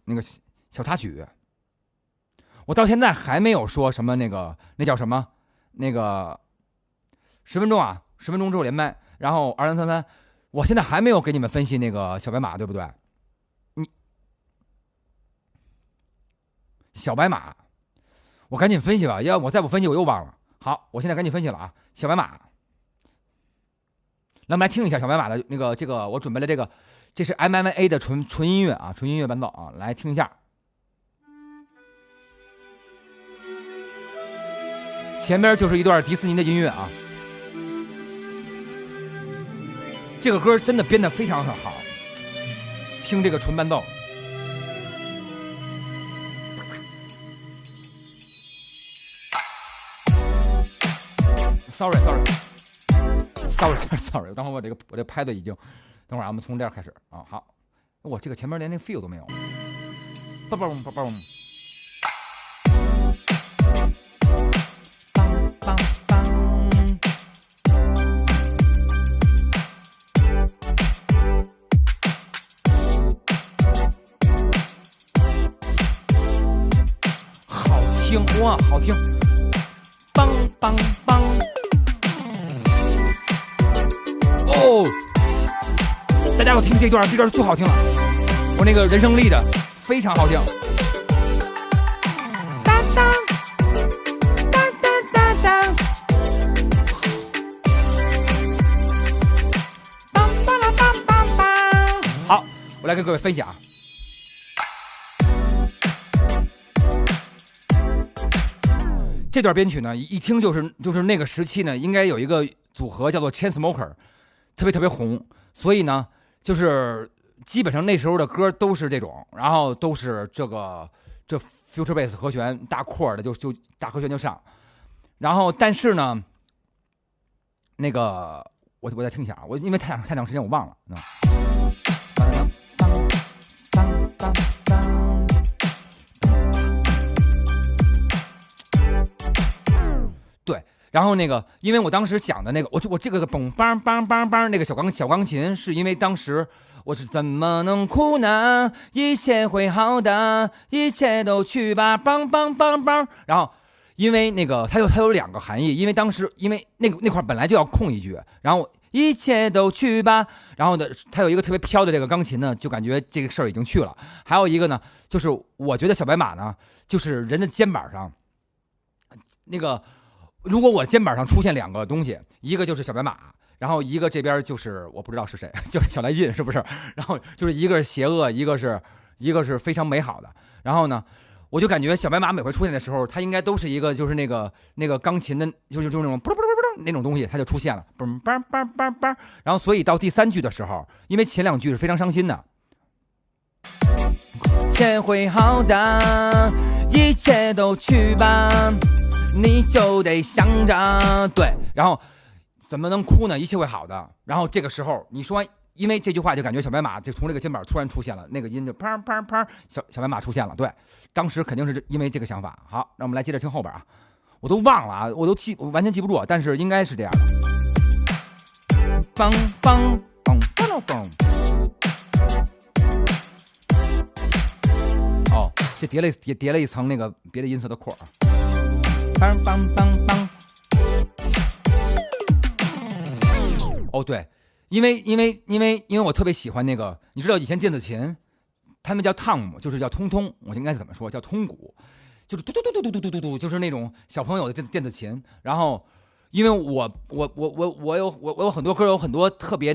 那个小插曲，我到现在还没有说什么那叫什么那个10分钟啊，10分钟之后连麦，然后2333，我现在还没有给你们分析那个小白马，对不对？小白马，我赶紧分析吧，要我再不分析我又忘了。好，我现在赶紧分析了啊，小白马，来我们来听一下小白马的这个我准备了这是 MMA 的纯音乐啊，纯音乐伴奏啊，来听一下。前边就是一段迪士尼的音乐啊，这个歌真的编得非常好，听这个纯伴奏。Sorry， 等会我这拍的已经，等会儿我们从这儿开始啊。好，我这个前面连那 feel 都没有。嘣嘣嘣嘣。好听哇，好听。梆梆梆。哦，大家给我听这段最好听了，我那个人生力的非常好听。当当当当当当，梆梆啦梆梆梆。好，我来跟各位分享。这段编曲呢，一听就是那个时期呢，应该有一个组合叫做 Chainsmokers， 特别红，所以呢，就是基本上那时候的歌都是这种，然后都是这 future bass 和弦大扩的就大和弦就上，然后但是呢，那个我再听一下啊，我因为太长时间我忘了。对，然后因为我当时想的我这个嘣梆梆梆梆那个小钢琴，是因为当时我是怎么能哭呢？一切会好的，一切都去吧，梆梆梆梆。然后因为它有两个含义，因为当时因为那块本来就要空一句，然后一切都去吧，然后呢，它有一个特别飘的这个钢琴呢，就感觉这个事儿已经去了。还有一个呢，就是我觉得小白马呢，就是人的肩膀上如果我肩膀上出现两个东西，一个就是小白马，然后一个这边就是我不知道是谁，就是小来劲，是不是？然后就是一个是邪恶，一个是非常美好的。然后呢，我就感觉小白马每回出现的时候，它应该都是一个就是那个钢琴的，就是那种那种东西，它就出现了，嘣嘣嘣嘣嘣。然后所以到第3句的时候，因为前2句是非常伤心的，先会好的，一切都去吧。你就得想着对，然后怎么能哭呢？一切会好的。然后这个时候你说完，因为这句话就感觉小白马就从这个肩膀突然出现了，那个音就啪啪啪，小白马出现了。对，当时肯定是因为这个想法。好，让我们来接着听后边啊，我都忘了啊，我完全记不住，但是应该是这样的。梆梆梆梆梆。哦，这叠了一层那个别的音色的扩啊。梆梆梆梆。哦，对，因为我特别喜欢那个，你知道以前电子琴，他们叫 tom， 就是叫通，我应该是怎么说？叫通鼓，就是嘟嘟嘟嘟嘟嘟嘟嘟嘟，就是那种小朋友的电子琴。然后，因为我有很多歌，有很多特别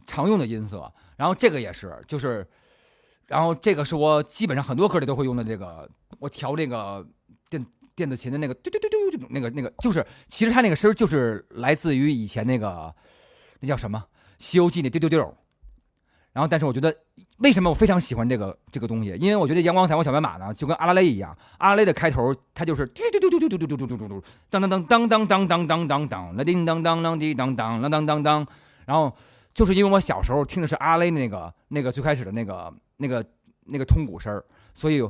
常用的音色，然后这个也是，就是，然后这个是我基本上很多歌里都会用的我调电子琴的嘟嘟嘟嘟那个，就是其实它那个声就是来自于以前那叫什么《西游记》那丢丢丢。然后但是我觉得为什么我非常喜欢这个东西，因为我觉得阳光彩虹小白马呢就跟阿拉蕾一样，阿拉蕾的开头它就是嘟嘟嘟嘟嘟嘟嘟嘟嘟嘟嘟当当当当当当当当当当啦叮当当啷滴当当啷当当当。然后就是因为我小时候听的是阿拉蕾那个最开始的那个通鼓声，所以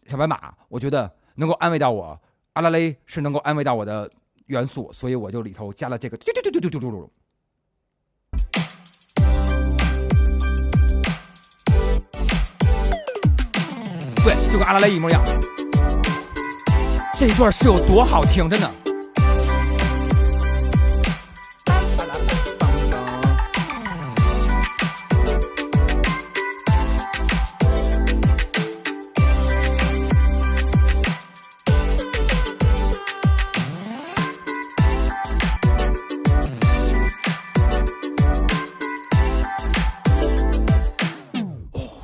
小白马我觉得能够安慰到我，阿拉蕾是能够安慰到我的元素，所以我就里头加了这个嘟嘟嘟嘟嘟嘟嘟。对，就跟阿拉蕾一模一样。这一段是有多好听，真的。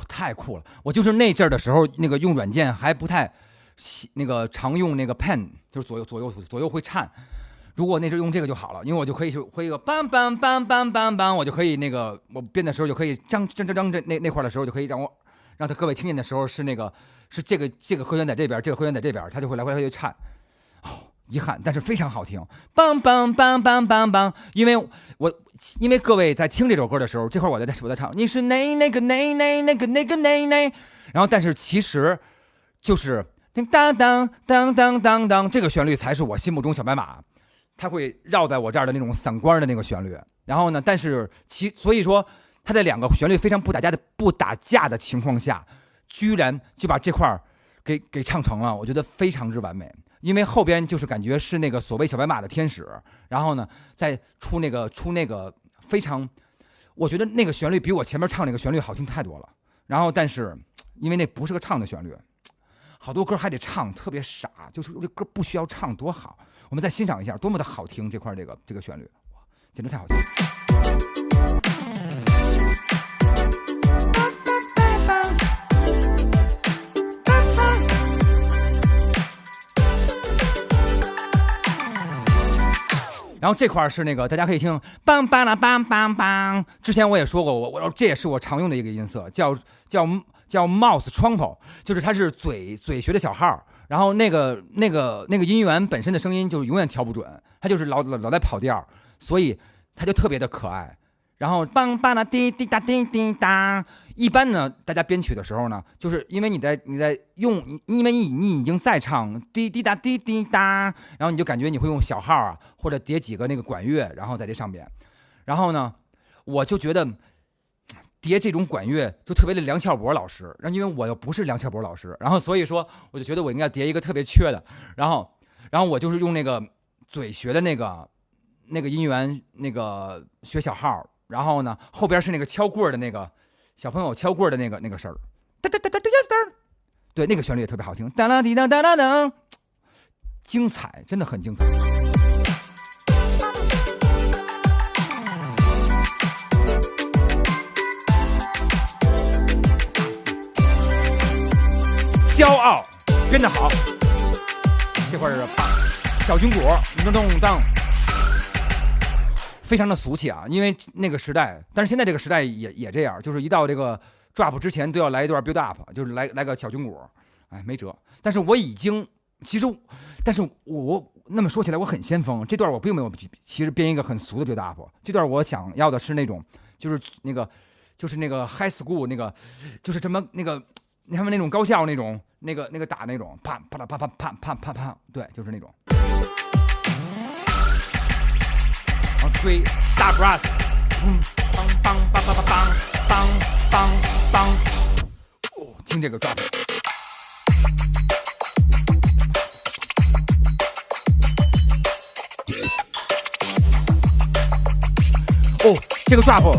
太酷了！我就是那阵儿的时候，那个用软件还不太那个常用那个 pen， 就是左右会颤。如果那阵用这个就好了，因为我就可以会一个梆梆梆梆梆梆，我就可以那个我编的时候就可以张那块的时候就可以让各位听见的时候是那个是这个和弦在这边，这个和弦在这边，它就会来回颤。哦，遗憾，但是非常好听，梆梆梆梆梆梆，因为各位在听这首歌的时候，这块我在唱，你是那个，然后但是其实就是当当当当当当，这个旋律才是我心目中小白马，它会绕在我这儿的那种散关的那个旋律。然后呢，但是所以说它在两个旋律非常不打架的情况下，居然就把这块给唱成了，我觉得非常之完美。因为后边就是感觉是那个所谓小白马的天使，然后呢再出那个非常，我觉得那个旋律比我前面唱那个旋律好听太多了。然后但是因为那不是个唱的旋律，好多歌还得唱，特别傻，就是这歌不需要唱多好。我们再欣赏一下多么的好听，这块这个旋律，哇，简直太好听了。然后这块是那个大家可以听梆梆啦梆梆梆，之前我也说过，我这也是我常用的一个音色，叫 mouth trumpet， 就是它是嘴学的小号，然后那个音源本身的声音就永远调不准，它就是老在跑调，所以它就特别的可爱。然后梆梆啦滴滴答滴滴答，一般呢大家编曲的时候呢，就是因为你在用，因为你已经在唱滴滴答滴滴答，然后你就感觉你会用小号啊，或者叠几个那个管乐，然后在这上边。然后呢，我就觉得叠这种管乐就特别的梁翘柏老师，因为我又不是梁翘柏老师，然后所以说我就觉得我应该叠一个特别缺的，然后我就是用那个嘴学的那个音源那个学小号。然后呢，后边是那个敲棍的那个小朋友敲棍的那个声儿，对，那个旋律也特别好听，哒啦滴哒哒啦哒，精彩，真的很精彩。骄傲，编得好，这块是小军鼓，咚咚当。非常的俗气啊，因为那个时代，但是现在这个时代也这样，就是一到这个 drop 之前都要来一段 build up， 就是来个小军鼓，哎，没辙。但是我那么说起来我很先锋，这段我并没有其实编一个很俗的 build up， 这段我想要的是那种就是那个 high school 那个就是什么那个他们那种高校那种那个打那种啪啪啦啪啪啪啪啪啪，对，就是那种。吹大 brass， 梆梆梆梆梆梆梆梆，哦，听这个 drop， 哦，这个 drop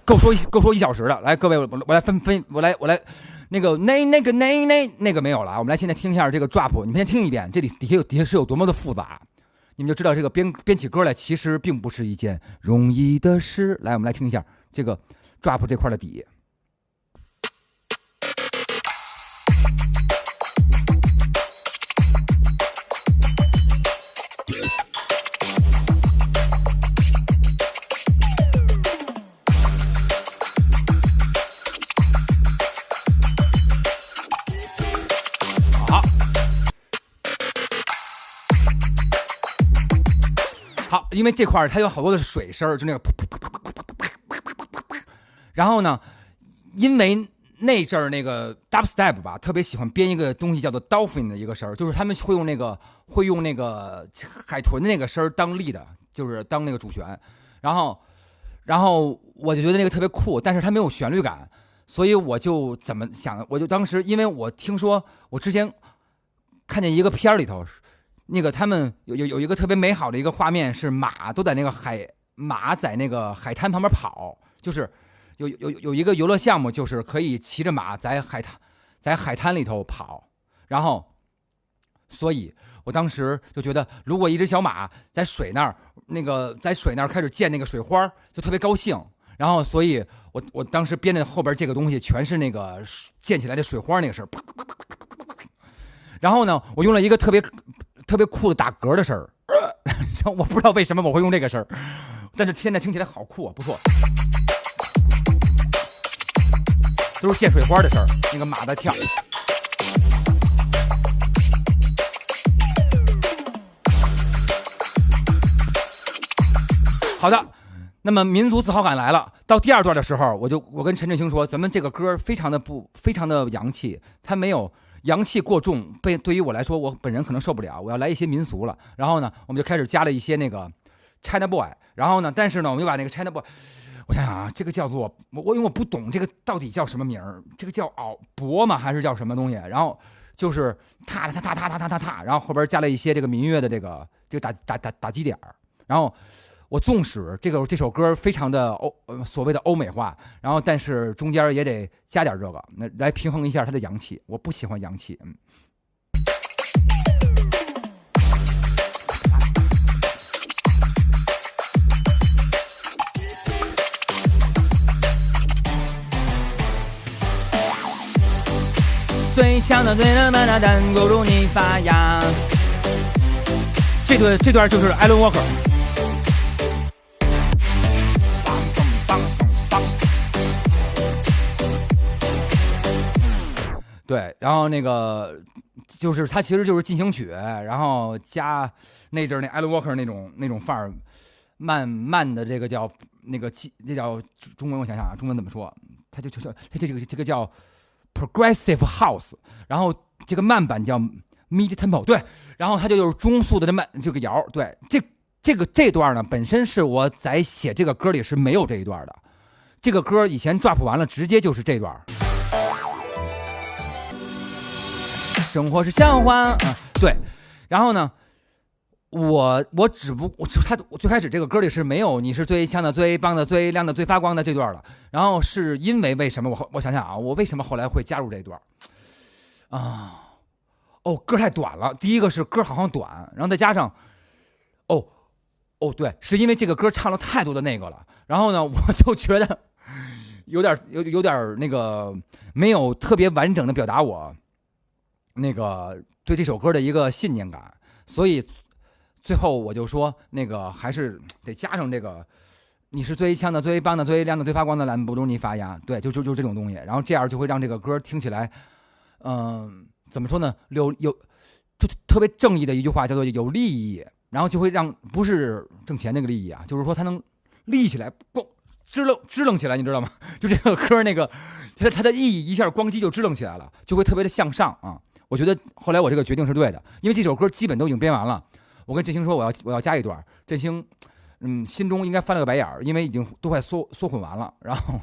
够说1小时了。来，各位，我来我来那个那个没有了，我们来现在听一下这个 drop， 你们先听一遍，这里底下是有多么的复杂。你们就知道这个编起歌来其实并不是一件容易的事。来，我们来听一下这个 drop 这块的底。好，因为这块它有好多的水声，就那个噗噗噗噗噗噗噗。然后呢，因为那阵儿那个 dubstep 吧，特别喜欢编一个东西叫做 dolphin 的一个声，就是他们会用那个海豚的那个声当lead，就是当那个主旋。然后我就觉得那个特别酷，但是它没有旋律感，所以我就怎么想，我就当时因为我听说我之前看见一个片里头，那个他们有一个特别美好的一个画面，是马都在那个马在那个海滩旁边跑，就是有一个游乐项目，就是可以骑着马在海滩里头跑，然后所以我当时就觉得，如果一只小马在水那儿开始溅那个水花，就特别高兴。然后，所以我当时编的后边这个东西全是那个溅起来的水花那个声。然后呢，我用了一个特别酷的打嗝的声儿，我不知道为什么我会用这个声儿，但是现在听起来好酷啊，不错。都是溅水花的声儿，那个马在跳。好的。那么民族自豪感来了，到第二段的时候，我跟陈振兴说，咱们这个歌非常的洋气，它没有洋气过重，对于我来说，我本人可能受不了，我要来一些民俗了。然后呢，我们就开始加了一些那个 China Boy， 然后呢，但是呢，我们就把那个 China Boy， 我想想啊，这个叫做因为我不懂这个到底叫什么名儿，这个叫镉吗还是叫什么东西？然后就是踏，然后后边加了一些这个民乐的这个打击点，然后。我纵使这首歌非常的所谓的欧美化，然后但是中间也得加点这个，来平衡一下它的洋气。我不喜欢洋气，最强的最能把它弹勾住你发芽。这段就是艾伦沃克。对，然后那个就是它其实就是进行曲，然后加那阵那艾伦沃克那种范儿，慢的这个叫这叫中文，我想想啊，中文怎么说？它这个叫 progressive house， 然后这个慢版叫 mid tempo， 对，然后它就是中速的这个摇，对，这段呢本身是我在写这个歌里是没有这一段的，这个歌以前 drop 完了直接就是这段。生活是笑话，对，然后呢，我最开始这个歌里是没有你是最强的、最棒的、最亮的、最发光的这段了。然后是因为什么？我想想啊，我为什么后来会加入这段啊？歌太短了。第一个是歌好像短，然后再加上对，是因为这个歌唱了太多的那个了。然后呢，我就觉得有点那个没有特别完整的表达我。那个对这首歌的一个信念感，所以最后我就说，那个还是得加上这个，你是最强的、最棒的、最亮的、最发光的，拦不住你发芽。对，就这种东西，然后这样就会让这个歌听起来，怎么说呢？就特别正义的一句话叫做有利益，然后就会让不是挣钱那个利益啊，就是说它能立起来，支棱起来，你知道吗？就这个歌那个它的意义一下光机就支棱起来了，就会特别的向上啊。我觉得后来我这个决定是对的，因为这首歌基本都已经编完了。我跟振兴说我要加一段，振兴心中应该翻了个白眼儿，因为已经都快缩混完了。然后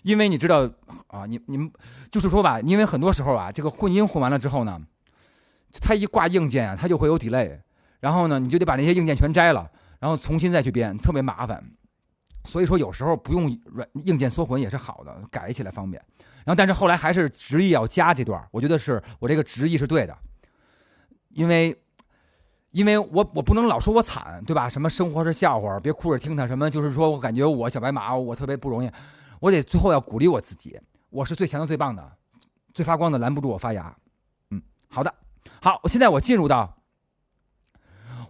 因为你知道啊，你们就是说吧，因为很多时候啊，这个混音混完了之后呢，它一挂硬件啊，它就会有 delay， 然后呢你就得把那些硬件全摘了，然后重新再去编，特别麻烦。所以说有时候不用硬件缩混也是好的，改起来方便。然后但是后来还是执意要加这段，我觉得是我这个执意是对的，因为我不能老说我惨，对吧？什么生活是笑话，别哭着听它，什么就是说我感觉我小白马我特别不容易，我得最后要鼓励我自己，我是最强的、最棒的、最发光的，拦不住我发芽。好的，好，现在我进入到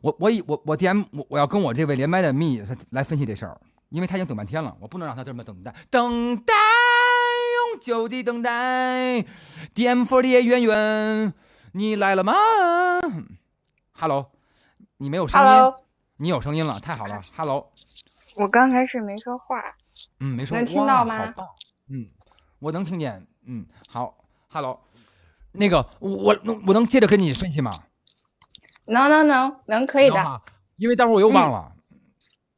我 DM 我要跟我这位连麦的蜜来分析这事儿。因为他已经等半天了，我不能让他这么等待，永久的等待。DM48圆圆，你来了吗 ？Hello， 你没有声音 Hello， 你有声音了，太好了。Hello， 我刚开始没说话，没说，能听到吗？好棒，我能听见，好 ，Hello， 那个我能接着跟你分析吗？能，可以的。因为待会儿我又忘了。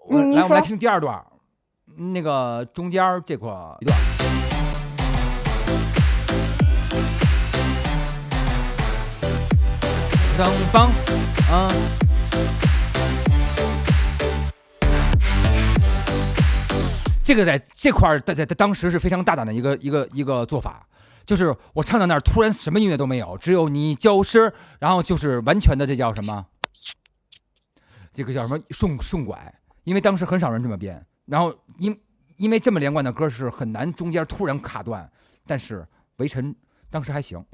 我们来听第二段，那个中间这块一段。当当啊。这个在这块儿，在当时是非常大胆的一个做法，就是我唱到那儿，突然什么音乐都没有，只有你就是，然后就是完全的这叫什么？这个叫什么顺拐？因为当时很少人这么编，然后因为这么连贯的歌是很难中间突然卡断，但是围城当时还行，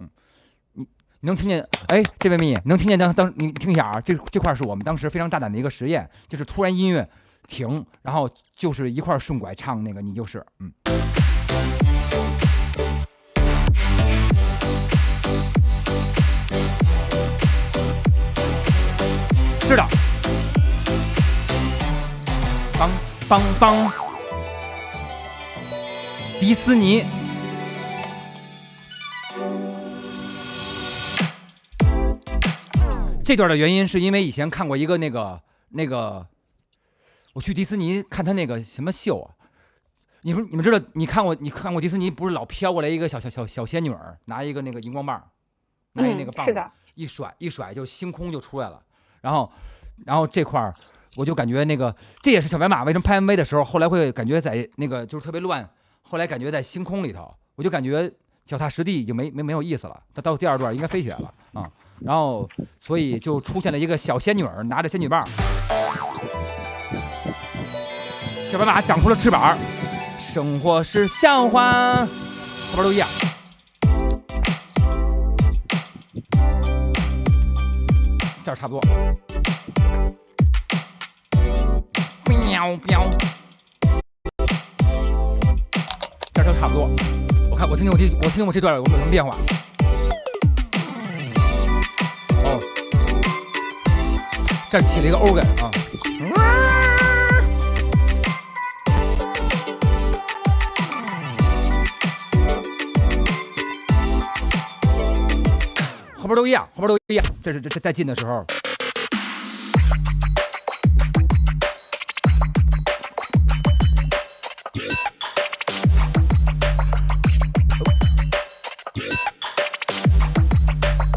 你能听见？哎，这位蜜能听见你听一下啊，这块是我们当时非常大胆的一个实验，就是突然音乐停，然后就是一块顺拐唱那个你就是，是的，梆梆梆，迪士尼。这段的原因是因为以前看过一个那个，我去迪士尼看他那个什么秀啊？你们知道？你看过迪士尼不是老飘过来一个小仙女儿，拿一个那个荧光棒，拿一那个棒子，一甩就星空就出来了。然后这块儿我就感觉那个这也是小白马为什么拍 MV 的时候，后来会感觉在那个就是特别乱，后来感觉在星空里头，我就感觉脚踏实地就没有意思了。他到第二段应该飞起来了啊，然后所以就出现了一个小仙女儿拿着仙女棒，小白马长出了翅膀，生活是笑话，后边都一样。这儿差不多。喵喵，这儿都差不多。我听听我这段有没有什么变化？哦，这儿起了一个 organ 啊。后边都一样，这在进的时候。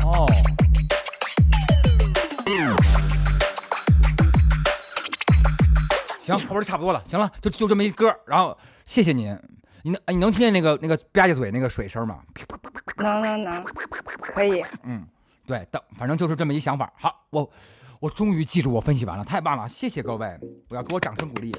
哦，行，后边差不多了，行了，就这么一歌，然后谢谢你。你能听见那个吧唧嘴那个水声吗？能，可以。对，反正就是这么一想法。好，我终于记住我分析完了，太棒了，谢谢各位，我要给我掌声鼓励。